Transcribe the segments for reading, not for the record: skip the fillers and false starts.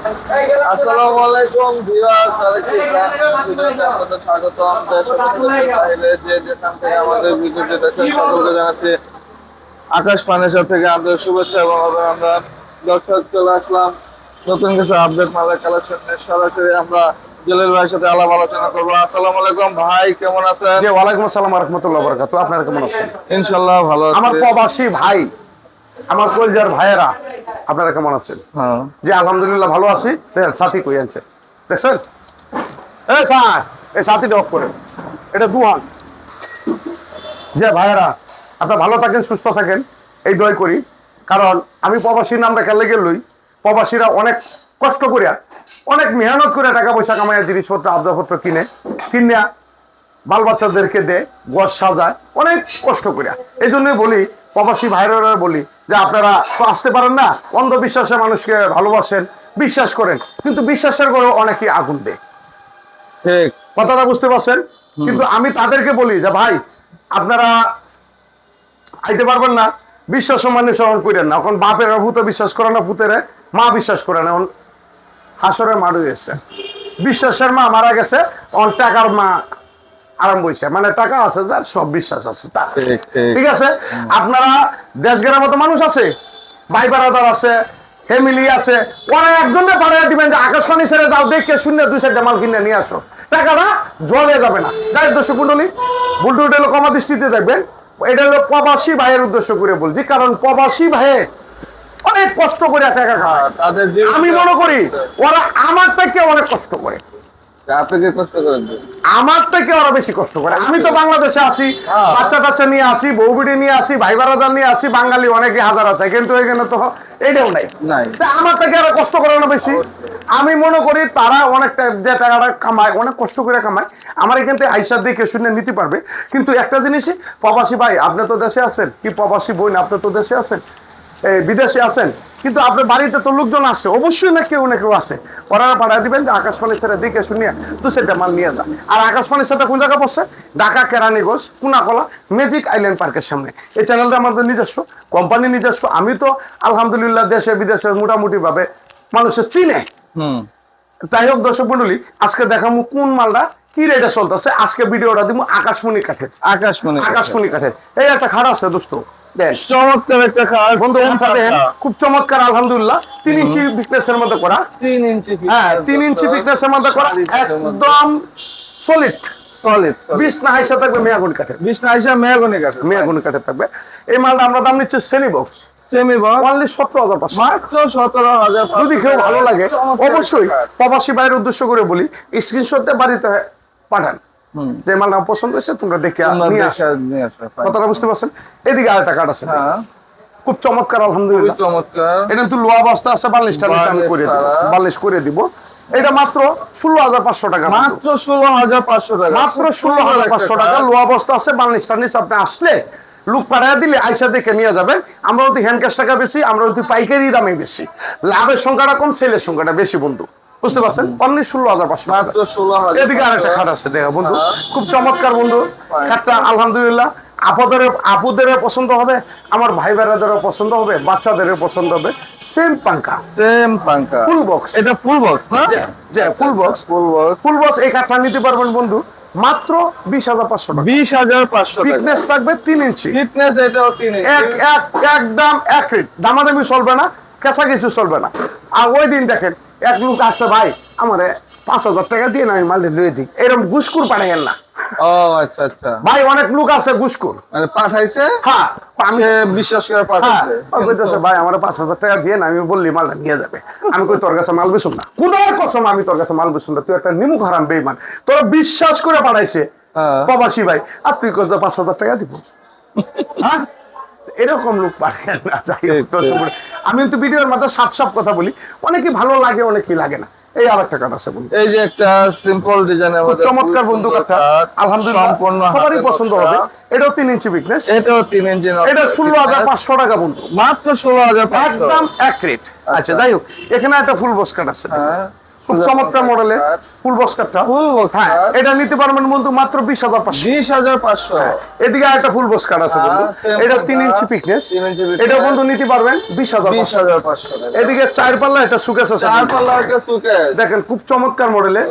আসসালামু আলাইকুম ভিউয়ার্স, আরেকটি ভিডিওতে আপনাদের স্বাগতম। বাইরে যে যেখান থেকে আমাদের ভিডিওটি দেখছেন সকলকে জানাচ্ছি আকাশ ফার্নিচার থেকে আন্তরিক শুভেচ্ছা এবং অভিনন্দন। দর্শক, চলে আসলাম নতুন কিছু আপডেট মালের কালেকশন নিয়ে। সরাসরি আমরা জলিল ভাইয়ের সাথে আলাপ আলোচনা করবো। আসসালামু আলাইকুম ভাই, কেমন আছেন? জি, ওয়ালাইকুম আসসালাম ওয়া রাহমাতুল্লাহি ওয়া বারাকাতুহু। আপনারা কেমন আছেন? ইনশাআল্লাহ ভালো আছি। আমার প্রবাসী ভাই, আমার কলজার ভাইয়েরা, আপনারা কেমন আছেন? হ্যাঁ, জি আলহামদুলিল্লাহ ভালো আছি। দেখেন সাথী কই আনছে, দেখছেন? এই স্যার, এই সাথীটা অফ করেন, এটা দুহান। যে ভাইয়েরা, আপনারা ভালো থাকেন, সুস্থ থাকেন, এই দয় করি। কারণ আমি প্রবাসীর নামটা কেলে গেলই, প্রবাসীরা অনেক কষ্ট করিয়া, অনেক মেহনত করে টাকা পয়সা কামাইয়া জিনিসপত্র আবদাপত্র কিনে বাল বাচ্চাদেরকে দে, গছ সাজায়, অনেক কষ্ট করিয়া। এই জন্যই বলি, প্রবাসী ভাইরা বলি যে আপনারা তো আসতে পারেন না, অন্ধবিশ্বাসে মানুষকে ভালোবাসেন, বিশ্বাস করেন, কিন্তু বিশ্বাসের করে অনেকেই আগুন দেয়। ঠিক কথাটা বুঝতে পারছেন? কিন্তু আমি তাদেরকে বলি যে ভাই, আপনারা আইতে পারবেন না, বিশ্বাস সম্মানে সহন করেন না। এখন বাপের ভূত বিশ্বাস করে না, ভূতেরে মা বিশ্বাস করে না। এখন হাসরে মা রয়েছে, বিশ্বাসের মা মারা গেছে, অন টাকার মা আরাম বইছে। মানে টাকা আছে যার, সব বিশ্বাস আছে তার। ঠিক আছে, আপনারা দেশ গ্রামের মতো মানুষ আছে, ভাই বারাদার আছে, ফ্যামিলি আছে, ওরা একজনকে পাঠিয়ে দিবেন যে আকাশবাণী ছেড়ে যাও, দেখে শূন্য 2-4টা মাল কিনে নিয়ে আসো, টাকাটা জলে যাবে না। যাই দর্শক মন্ডলী, বুলটু হলো কমা দৃষ্টিতে দেখবেন, এটা হলো প্রবাসী ভাইয়ের উদ্দেশ্য করে বলছি। কারণ প্রবাসী ভাইয়ে অনেক কষ্ট করে টাকা খায়। তাদের আমি মনে করি ওরা আমার থেকে অনেক কষ্ট করে, আপনি কি কষ্ট করেন? আমার থেকে ওরা বেশি কষ্ট করে। আমি তো বাংলাদেশে আছি, বাচ্চা টাচ্চা নিয়ে আসি, বউ বিড়ি নিয়ে আসি, ভাই বারাদার নিয়ে আসি, বাঙালি অনেকে হাজার আছে, কিন্তু এখানে তো এটাও নাই। আমার থেকে আরো কষ্ট করে না বেশি। আমি মনে করি তারা অনেকটা যে টাকাটা কামায়, অনেক কষ্ট করে কামায়, আমার এখান থেকে আইসা দেখে শুনে নিতে পারবে। কিন্তু একটা জিনিসই, প্রবাসী ভাই আপনি তো দেশে আছেন, কি প্রবাসী বোন আপনি তো দেশে আছেন, বিদেশে আছেন, কিন্তু আপনার বাড়িতে তো লোকজন আছে, অবশ্যই না কেউ আছে, ওরা পাঠিয়ে দিবেন যে আকাশবাণী ছেড়ে দেখে শুনিয়া 2-4টা মাল নিয়ে যা। আর আকাশবাণী সেটা কোন জায়গায় পড়ছে? ঢাকা কেরানীগঞ্জ কুনাকলা ম্যাজিক আইল্যান্ড পার্কের সামনে। এই চ্যানেলটা আমাদের নিজস্ব, কোম্পানি নিজস্ব। আমি তো আলহামদুলিল্লাহ দেশে বিদেশে মোটামুটি ভাবে মানুষের চিনে। তাই হোক দর্শক মন্ডলী, আজকে দেখাবো কোন মালটা কি রেটে চলতেছে। আজকে ভিডিওটা দিব আকাশমণি কাঠের। আকাশমণি কাঠের এই একটা খাট আছে দোস্ত, চমৎকার একটা খাট বন্ধু, খুব চমৎকার আলহামদুলিল্লাহ। 3 ইঞ্চি বিকনেসের মধ্যে করা, 3 ইঞ্চি, হ্যাঁ 3 ইঞ্চি বিকনেসের মধ্যে করা, একদম সলিড। 20 না হাইসা থাকবে মেয়াগুনি কাঠের, 20 না হাইসা মেয়াগুনি কাঠের থাকবে। এই মালটা আমরা দাম নিচ্ছে সেমি বক্স, অনলি 17,500, মাত্র 17,000। যদি কেউ ভালো লাগে অবশ্যই প্রবাসী ভাইয়ের উদ্দেশ্য করে বলি, স্ক্রিনশট দিয়ে বাড়িতে পাঠান যে মালটা পছন্দ হয়েছে, তোমরা দেখে নিয়ে আসো। কথাটা বুঝতে পারছেন? এদিকে আরেকটা কাঠ আছে, খুব চমৎকার আলহামদুলিল্লাহ, চমৎকার। এটা কিন্তু লো অবস্থা আছে, বার্নিশটা আমি করে দিব, বার্নিশ করে দিব। এটা মাত্র 16,500 টাকা, মাত্র 16,500 টাকা, মাত্র 16,500 টাকা। লো অবস্থা আছে, বার্নিশটা নিচে আপনি আসলে লুক পাঠাইয়া দিলে আইসা দেখে নিয়ে যাবেন। আমরা যদি হ্যান্ড ক্যাশ টাকা বেশি, আমরা যদি পাইকারি দামে বেশি, লাভের সংখ্যাটা কম, সেলের সংখ্যাটা বেশি বন্ধু, বুঝতে পারছেন? অনলি 16,500, মাত্র 16,000। এদিকে আরেকটা খাট আছে দেখা বন্ধু, খুব চমৎকার বন্ধু খাটটা আলহামদুলিল্লাহ। আপুদের পছন্দ হবে, আমার ভাই বেড়াদেরও পছন্দ হবে, বাচ্চাদেরও পছন্দ হবে। সেম পাঙ্কা ফুল বক্স, এটা ফুল বক্স না? যে ফুল বক্স, ফুল বক্স এই কাঠটা নিতে পারবেন বন্ধু মাত্র 20,500 টাকা। 20,500 টাকা। ফিটনেস থাকবে 3 ইঞ্চি, ফিটনেস এটাও 3 ইঞ্চি, একদম এক রেট, দামাদামি চলবে না, কাঁচা কিছু চলবে না। আর ওই দিন দেখেন এক লোক আসছে, ভাই আমার 5,000 টাকা দিয়ে না আমি মালটা দিয়ে দিই, এরকম ঘুষখোর পাঠাইয়েন না। ও আচ্ছা আচ্ছা, ভাই অনেক লোক আছে ঘুষখোর, মানে পাঠাইছে, হ্যাঁ আমি বিশ্বাস করে পাঠাইছে, কইতেছে ভাই আমার 5,000 টাকা দিয়ে না, আমি বললি মালটা নিয়ে যাবে। আমি কই তোর কাছে মাল বেচুন না, কোথায় কসম আমি তোর কাছে মাল বেচুন না, তুই একটা নিমুখ হারাম বেঈমান, তোরা বিশ্বাস করে পাঠাইছে প্রবাসী ভাই, আর তুই কত 5,000 টাকা দিব? হ্যাঁ এরকম লোক পাঠায় না। আমি কিন্তু ভিডিওর মধ্যে সাপ কথা বলি, অনেকে ভালো লাগে অনেকে লাগে না। এই আরেকটা কাঠ আছে বন্ধু, এই যে একটা সিম্পল ডিজাইনের মধ্যে চমৎকার বন্ধু কাঠটা আলহামদুলিল্লাহ সম্পূর্ণ সবারই পছন্দ হবে। এটাও 3 ইঞ্চি বিকনেস, এটাও 3 ইঞ্চি, এটা 16,500 টাকা বন্ধু, মাত্র 16,500, একদম এক রেট। আচ্ছা যাই হোক, এখানে একটা ফুল বক্স কাঠ আছে, খুব চমৎকার মডেলে ফুল বক্স কাটটা। হ্যাঁ, এটা নিতে পারবেন বন্ধু মাত্র 20,500। 20,500। এদিকে আরেকটা ফুল বক্স কাট আছে বন্ধু, এটা 3 ইঞ্চি পিকনেস, এটা বন্ধু নিতে পারবেন 20,500। এদিকে 4 পাল্লা একটা সুকেস আছে, 4 পাল্লা একটা সুকেস দেখেন খুব চমৎকার মডেলে।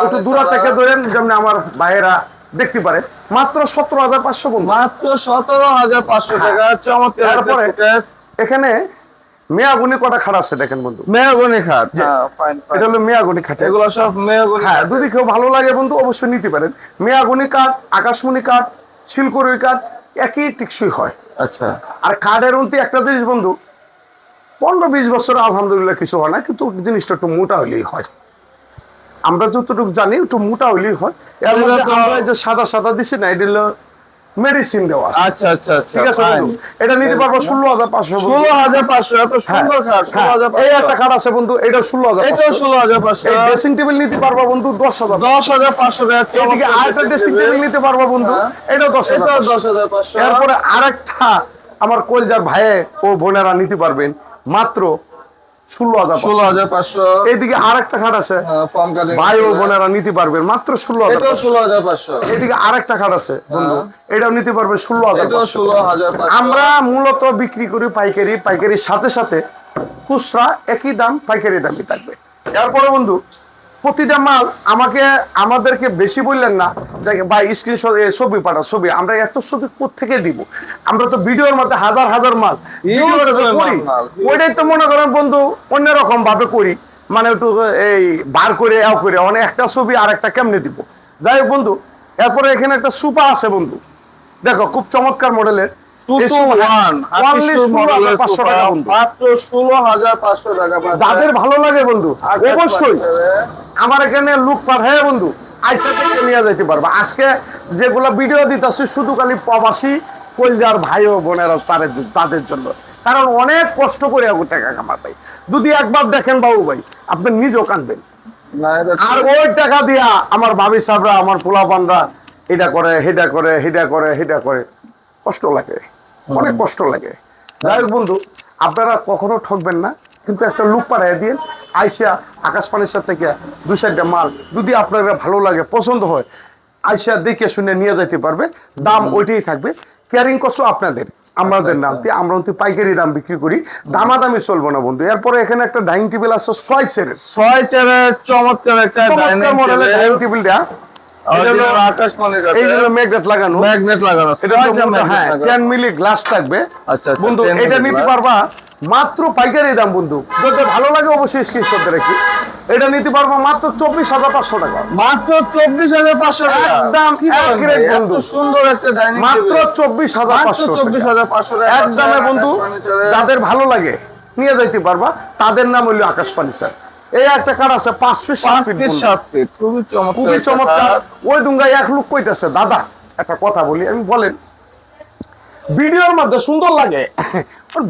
একটু দূর থেকে ধরেন যেমন আমার ভাইয়েরা দেখতে পারে, মাত্র 17,500 বন্ধু, মাত্র 17,500 টাকা। চমৎকার। তারপরে এখানে মেয়াগুনি কটা খাট আছে দেখেন বন্ধু, মেহগনি খাট। এটা হলো মেয়াগুনি খাট, এগুলো সব মেহগনি। হ্যাঁ, যদি কেউ ভালো লাগে বন্ধু অবশ্যই নিতে পারেন। মেয়াগুনি কাঠ, আকাশমণি কাঠ, শিলকুড়ি কাঠ একই টিকসই হয়। আচ্ছা। আর কাঠের অন্তি একটা জিনিস বন্ধু, 15-20 বছর আলহামদুলিল্লাহ কিছু হয় না, কিন্তু জিনিসটা একটু মোটা হইলেই হয়। আমরা যতটুকু জানি একটু মোটা হইলেই হয়। এর মধ্যে আমরা যে সাদা সাদা দিছি না, এটা হলো মেডিসিন দেওয়া। আচ্ছা আচ্ছা আচ্ছা, ঠিক আছে বন্ধু, এটা নিতে পারবো 16,500। 16,500। এত সুন্দর খাট। 16,500। এই একটা খাট আছে বন্ধু, এটা 16,500। এটা 16,500। এই ড্রেসিং টেবিল নিতে পারবো বন্ধু 10,000। 10,500 টাকা। এদিকে আরেকটা ড্রেসিং টেবিল নিতে পারবো বন্ধু, এটাও 10,000। 10,500। এরপরে আরেকটা আমার কলজার ভাইয়ে ও বোনেরা নিতে পারবেন মাত্র 16,500। এইদিকে আরেকটা খাট আছে, ভাই ও বোনেরা নিতে পারবেন মাত্র 16,000। 16,500। এইদিকে আরেকটা খাট আছে বন্ধু, এটাও নিতে পারবে 16,000। আমরা মূলত বিক্রি করি পাইকারি, পাইকারির সাথে সাথে খুচরা একই দাম, পাইকারি দামই থাকবে। এরপরে বন্ধু প্রতিটা মাল আমাদেরকে বেশি বললেন না যে ভাই স্ক্রিনশট ছবি পাঠাও, ছবি আমরা এত ছবি কোত্থেকে দিব? আমরা তো ভিডিওর মধ্যে হাজার হাজার মাল করি, ওইটাই তো মনে করেন বন্ধু অন্যরকম ভাবে করি, মানে একটু এই বার করে অনেক একটা ছবি আর একটা কেমনে দিব। যাই হোক বন্ধু, এরপরে এখানে একটা সুপা আছে বন্ধু, দেখো খুব চমৎকার মডেলের, 500 টাকা বন্ধু, মাত্র 16,500 টাকা। যাদের ভালো লাগে বন্ধু অবশ্যই আমার এখানে লুক পাঠায় বন্ধু আইসা থেকে নিয়ে যেতে পারবে। আজকে যেগুলো ভিডিও দিতেছি শুধু খালি প্রবাসী কলজার ভাই ও বোনেরা তাদের জন্য, কারণ অনেক কষ্ট করে টাকা কামাই। যদি একবার দেখেন বাবু ভাই আপনি নিজেও কাঁদবেন। আর ওই টাকা দিয়া আমার ভাবি সাহেবরা, আমার পোলাপানরা এটা করে হেডা করে হেডা করে হেডা করে, কষ্ট লাগে, অনেক কষ্ট লাগে। যাই হোক বন্ধু, আপনারা কখনো ঠকবেন না, কিন্তু একটা লুক পাঠাই দিয়ে আইসা আকাশবাণীর সাথে থেকে 2-4টা মাল যদি আপনার ভালো লাগে, পছন্দ হয়, আইসা দেখে শুনে নিয়ে যেতে পারবে। দাম ওইটাই থাকবে, ক্যারিং কষ্ট আপনাদের, আমাদের নাম আমরা পাইকারি দাম বিক্রি করি, দামাদামি চলবো না বন্ধু। এরপরে এখানে একটা ডাইনিং টেবিল আছে 6 চেয়ারের চমৎকার একটা ডাইনিং টেবিলটা, গ্লাস থাকবে বন্ধু, এটা নিতে পারবা মাত্র পাইকারি দাম বন্ধু। যদি ভালো লাগে অবশ্যই স্ক্রিনশট রেখে এটা নিতে পারবা মাত্র 24,500 টাকা। মাত্র 24,500 টাকা, একদম বন্ধু, সুন্দর একটা ডাইনিং মাত্র 24,500 টাকা একদমে বন্ধু। যাদের ভালো লাগে নিয়ে যাইতে পারবা, তাদের নাম হইলো আকাশ ফার্নিচার। এই একটা কাঠ আছে 5 ফিট 7 ফিট, খুবই চমৎকার। ওই ডুঙ্গায় এক লোক কইতেছে, দাদা একটা কথা বলি, আমি বলেন ভিডিওর মধ্যে সুন্দর লাগে,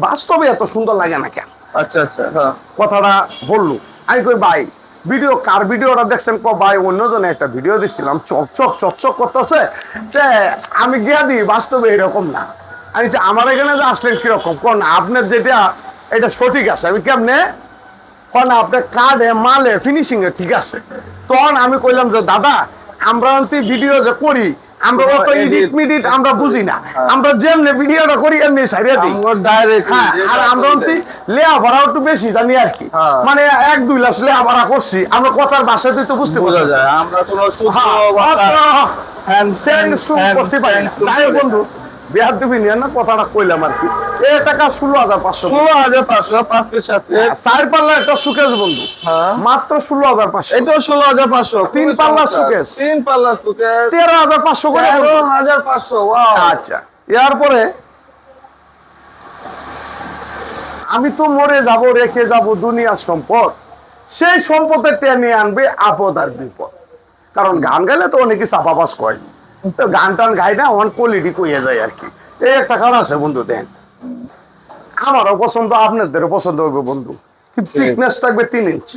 বাস্তবে এত সুন্দর লাগে না কেন? আচ্ছা আচ্ছা, হ্যাঁ কথাটা বললো। আমি কই ভাই ভিডিও কার ভিডিওটা দেখছেন? ভাই অন্যজনে একটা ভিডিও দেখছিলাম, চকচক করতেছে, আমি গিয়া দিই, বাস্তবে এরকম না। আমি আমার এখানে যে আসলেন কিরকম কোন, আপনার যেটা এটা সঠিক আছে, আমি কেমনে আপনার কার্ডে মালে ফিনিশিং এ ঠিক আছে। তখন আমি কইলাম যে দাদা আমরা ভিডিও যে করি আমরা অত এডিট আমরা বুঝি না, আমরা যেমনি ভিডিওটা করি এমনি ছাড়িয়ে দিই ডাইরেক্ট। আর আমরা লেয়া ভাড়া একটু বেশি জানি আর কি, মানে 1-2 লাখ লেয়া ভাড়া করছি, আমরা কথার ভাষায় তুই তো বুঝতে বোঝা যায়, আমরা কোনো করতে পারি না। তাই বন্ধু বিহার দিবি নিয়ে না, কথাটা কইলাম আর কি। এই টাকা 16,500, 5 ফিট 7 ফিট, 4 পাল্লা একটা সুকেস বন্ধু, মাত্র 16,500। এটা 16,500। 3 পাল্লা সুকেস, 3 পাল্লা সুকেস 13,500 করে, 13,500। ওয়াও। আচ্ছা, এরপরে আমি তো মরে যাব, রেখে যাব দুনিয়ার সম্পদ, সেই সম্পদের টেনে আনবে আপদ আর বিপদ। কারণ গান গাইলে তো অনেকে চাপাবাস কয়, তো গান টান গাই না, অন কোয়ালিটি কইয়া যায় আর কি। এই একটা কাঠ আছে বন্ধু, দেন আমারও পছন্দ, আপনাদেরও পছন্দ হবে বন্ধু, কিন্তু থিকনেস থাকবে 3 ইঞ্চি।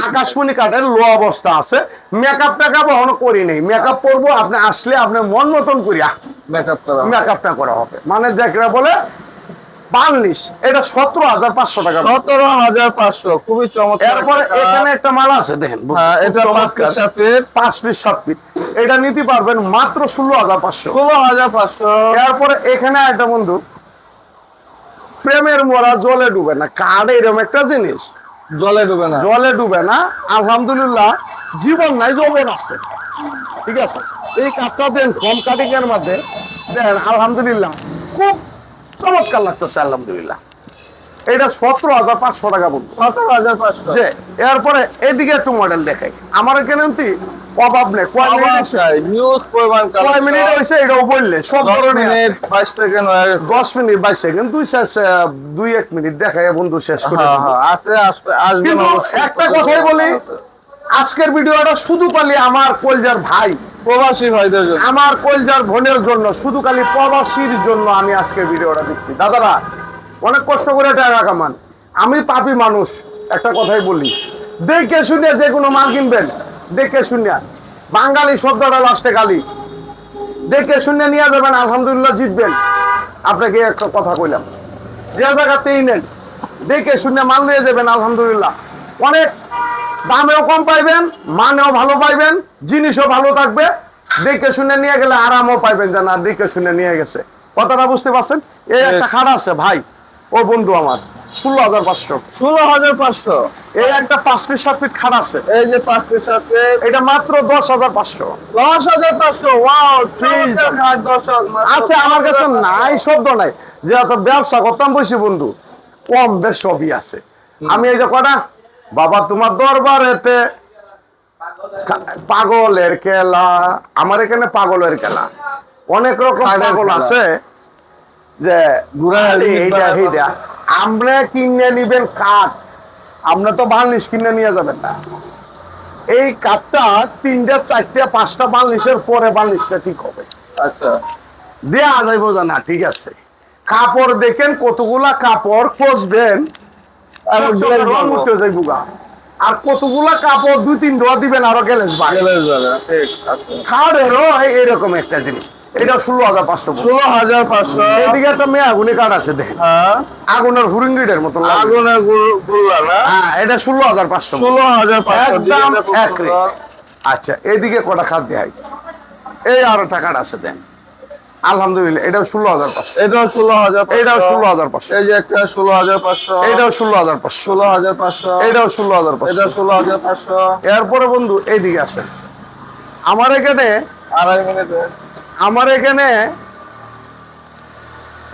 আকাশমণি কাঠের লো অবস্থা আছে, মেকআপ টেকআপ এখনো করি নেই, মেকআপ করবো। আপনি আসলে আপনার মন মতন করিয়া মেকআপটা করা হবে, মানে দেখরা বলে বার্নিশ, এটা 17,500 টাকা। 17,500, খুবই চমৎকার। এরপরে এখানে একটা মাল আছে দেখেন, হ্যাঁ, এটা 5 পিস 7 পিস, 5 পিস 7 পিস, এটা নিতে পারবেন মাত্র 16,500। 16,500। এরপরে এখানে একটা বন্ধু, প্রেমের মোরা জলে ডুবে না, কার্ড এরকম একটা জিনিস, জলে ডুবে না, জলে ডুবে না, আলহামদুলিল্লাহ জীবন নাই যৌবন আছে, ঠিক আছে। এই কাঠটা দেন কম কাটিং এর মধ্যে দেন, আলহামদুলিল্লাহ খুব চমৎকার লাগতেছে, আলহামদুলিল্লাহ। এটা 17,500 টাকা বলবো। 17,500। যে এরপরে এদিকে একটু মডেল দেখাই, আমার এখানে অভাব নেই। নিউজ পরিমাণ কয় মিনিট হয়েছে এটাও বললে, সব 10 ধরনের মিনিট 22 সেকেন্ড হয়ে গেছে। 10 মিনিট 22 সেকেন্ড, 2-1 মিনিট দেখায় বন্ধু শেষ করে হ্যাঁ, দেব। হ্যাঁ, আছে, আসবে কিন্তু একটা কথাই বলি, আজকের ভিডিওটা শুধু খালি আমার কলজার ভাই, প্রবাসী ভাইদের জন্য, আমার কলজার বোনের জন্য, শুধু খালি প্রবাসীর জন্য আমি আজকের ভিডিওটা দিচ্ছি। দাদারা অনেক কষ্ট করে টাকা কামান, আমি পাপী মানুষ, একটা কথাই বলি, দেখে শুনে যে কোনো মাল কিনবেন, দেখে শুনে, বাঙালি শব্দটা লাস্টে গালি, দেখে শুনে নিয়ে যাবেন, আলহামদুলিল্লাহ জিতবেন। আপনাকে একটা কথা কইলাম, যে জায়গাতেই নেন দেখে শুনে মাল নিয়ে যাবেন, আলহামদুলিল্লাহ অনেক দামেও কম পাইবেন, মানেও ভালো পাইবেন, জিনিসও ভালো থাকবে। দেখে শুনে নিয়ে গেলে আরামও পাইবেন, যে না দেখে শুনে নিয়ে গেছে। কথাটা বুঝতে পারছেন? এই একটা খাড়া আছে ভাই, ও বন্ধু আমার, 16,500। 16,500। এই একটা 5 ফিট 7 ফিট খাড়া আছে, এই যে 5 পিস 7 পিস, এটা মাত্র 10,500। 10,500। ওয়াও, চমৎকার খাট দর্শক। আছে আমার কাছে নাই শব্দ নাই, যে এত ব্যবসা করতাম বসে বন্ধু, কম বেশ সবই আছে। আমি এই যে কটা বাবা তোমার দরবারেতে পাগলের খেলা, আমার এখানে পাগলের খেলা, অনেক রকম পাগল আছে, যে এইটা এইটা আমরা কিনে নিবেন কাঠ, আমরা তো বার্নিশ কিনে নিয়ে যাবেন না। এই কাঠটা 3টা 4টা 5টা বার্নিশের পরে বার্নিশটা ঠিক হবে। আচ্ছা, দেয়া যাইব না, ঠিক আছে। কাপড় দেখেন কতগুলা কাপড় কষবেন, আর কতগুলা কাপড় 2-3 ধোয়া দিবেন, আরো গ্যালেজ খাড়েরও এরকম একটা জিনিস। এটা 16,500। 16,500। এদিকে একটা মেয়ে আগুনে কাঠ আছে দেখেন, হ্যাঁ, আগুনের হুরিঙ্গিটের মতো লাগে। আগুনের গুল্লা না? হ্যাঁ, এটা 16,500। 16,500 একদম এক রেট। আচ্ছা, এদিকে কটা খাদ দেয়, এই আরো টাকাটা আছে দেন, আলহামদুলিল্লাহ এটাও 16,500। এটাও 16,500। এটাও 16,500। এই যে একটা 16,500। এটাও 16,500। 16,500। এটাও 16,500। এটা 16,500। এরপরে বন্ধু এইদিকে আসেন, আমার এখানে আড়াই মিনিটে আমার এখানে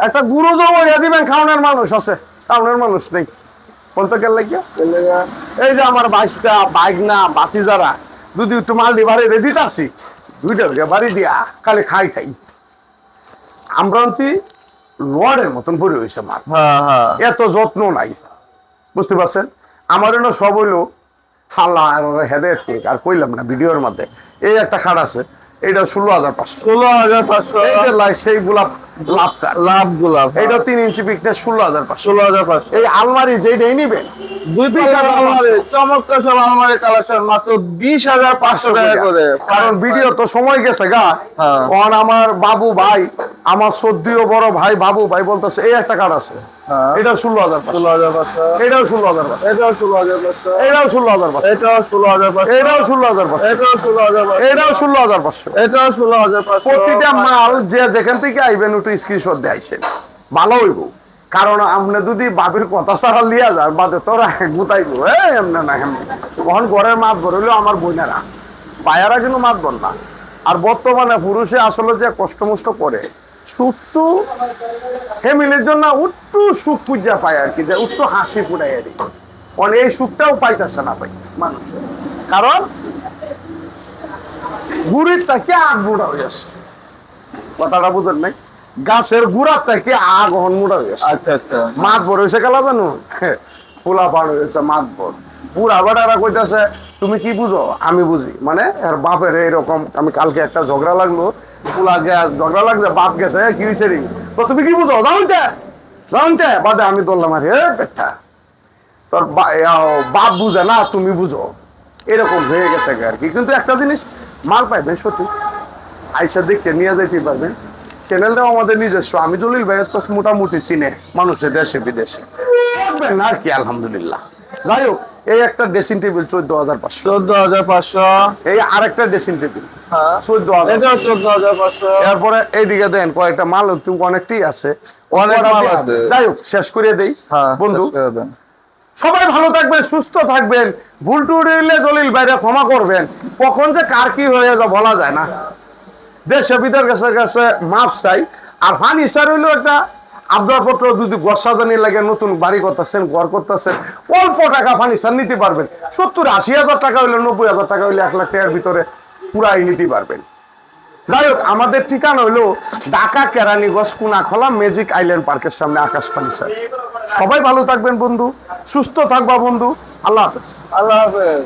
একটা গুরু জমা দিবেন, খাওয়ানোর মানুষ আছে, খাওয়ানোর মানুষ নেই, বলতে গেলে কি এই যে আমার বাইশটা বাইক না বাতি যারা যদি একটু মাল দিয়ে বাড়ি রেডিতে আসি, 2টা বাড়ি দিয়া খালি খাই খাই, আমরা লড়ের মতন ভরে হয়েছে মাল, হ্যাঁ, হ্যাঁ, এত যত্ন নাই, বুঝতে পারছেন? আমার জন্য সব হইলো আল্লাহ হেদায়েত করুক, আর কইলাম না ভিডিওর মধ্যে। এই একটা খাট আছে, এটা 16,500। 16,500। সেই গোলাপ লাভ কাঠ, লাভ গোলাপ, এটা 3 ইঞ্চি পিকটা 16,500। 16,500। এই আলমারি যেটাই নিবেন, 2 তলার আলমারি, চমৎকার সব আলমারি কালেকশন, মাত্র 20,500 টাকা করে। কারণ ভিডিও তো সময় গেছে গা। হ্যাঁ। কারণ আমার বাবু ভাই, আমার সদ্যীয় বড় ভাই বাবু ভাই বলতেছে এই একটা কাঠ আছে, হ্যাঁ। এটা 16,500। 16,500। এটাও 16,500। এটাও 16,500। এটাও 16,500। এটাও 16,500। এটাও 16,500। এটাও 16,500। এটাও 16,500। এটাও 16,500। প্রতিটা মাল যে যেখান থেকে আইবেন একটু স্ক্রিনশট দিয়ে আইসেন, ভালো হইব। কারণ আপনি যদি বাবির কথা ছাড়া লিয়া যান, বাদে তোরা গুতাইব, এমনি না এমনি, কখন ঘরের মাত বর হইলেও আমার বোনেরা পায়ারা কিন্তু মাত বল না। আর বর্তমানে পুরুষে আসলে যে কষ্ট মষ্ট করে, সুখ তো ফ্যামিলির জন্য উত্তু সুখ পূজা পায় আর কি, যে উত্তু হাসি ফুটাই আর কি, এই সুখটাও পাইতেছে না ভাই মানুষ, কারণ গুড়ির থেকে আগ মোটা হয়ে আসে, কথাটা বুঝেন নাই? গাছের গুড়ার থেকে আগ হন মোটা হয়ে আসে। আচ্ছা, আচ্ছা। মাত বড় হয়েছে খেলা জানো, ফুলা পাড় হয়েছে মাত বড়। বুড়া বেটারা কইতাছে তুমি কি বুঝো, আমি বুঝি, মানে এর বাপের এরকম। আমি কালকে একটা ঝগড়া লাগলো, ফুলা ঝগড়া লাগছে, বাপ গেছে কি হয়েছে রে, তো তুমি কি বুঝো, জানতে বাদে আমি ধরলাম, আরে পেটা তোর বাপ বুঝে না, তুমি বুঝো, এরকম হয়ে গেছে আর কি। কিন্তু একটা জিনিস মাল পাইবেন সত্যি, আইসা দেখতে নিয়ে যাইতে পারবেন, চ্যানেলটাও আমাদের নিজস্ব। আমি জলিল ভাইয়ের তো মোটামুটি চিনে মানুষের দেশে বিদেশে, দেখবেন না আর কি। আলহামদুলিল্লাহ। যাই হোক, এই একটা ড্রেসিং টেবিল 14,500। 14,500। এই আরেকটা ড্রেসিং টেবিল হ্যাঁ 14,000। এটাও 14,500। এরপরে এইদিকে দেন কয়েকটা মাল তুমি অনেকটাই আছে, অনেক মাল আছে। যাই হোক শেষ করে দেই হ্যাঁ বন্ধু। শেষ করে দেন। সবাই ভালো থাকবেন, সুস্থ থাকবেন। ভুল টুল হইলে জলিল বাইরে ক্ষমা করবেন। কখন যে কার কি হয়ে যা বলা যায় না। দেশে বিদের কাছে কাছে মাপ চাই। আর ফার্নিচার হইলো একটা আবদারপত্র, যদি ঘর সাজানি লাগে, নতুন বাড়ি করতেছেন, ঘর করতেছেন, অল্প টাকা ফার্নিচার নিতে পারবেন। 70-80 হাজার টাকা হইলে, 90,000 টাকা হইলে, 1 লাখ টাকার ভিতরে পুরাই নিতে পারবেন। যাই হোক, আমাদের ঠিকানা হইলো ঢাকা কেরানীগঞ্জ কোনাখলা ম্যাজিক আইল্যান্ড পার্কের সামনে, আকাশ ফার্নিচার। সবাই ভালো থাকবেন বন্ধু, সুস্থ থাকবা বন্ধু। আল্লাহ হাফেজ। আল্লাহ হাফেজ।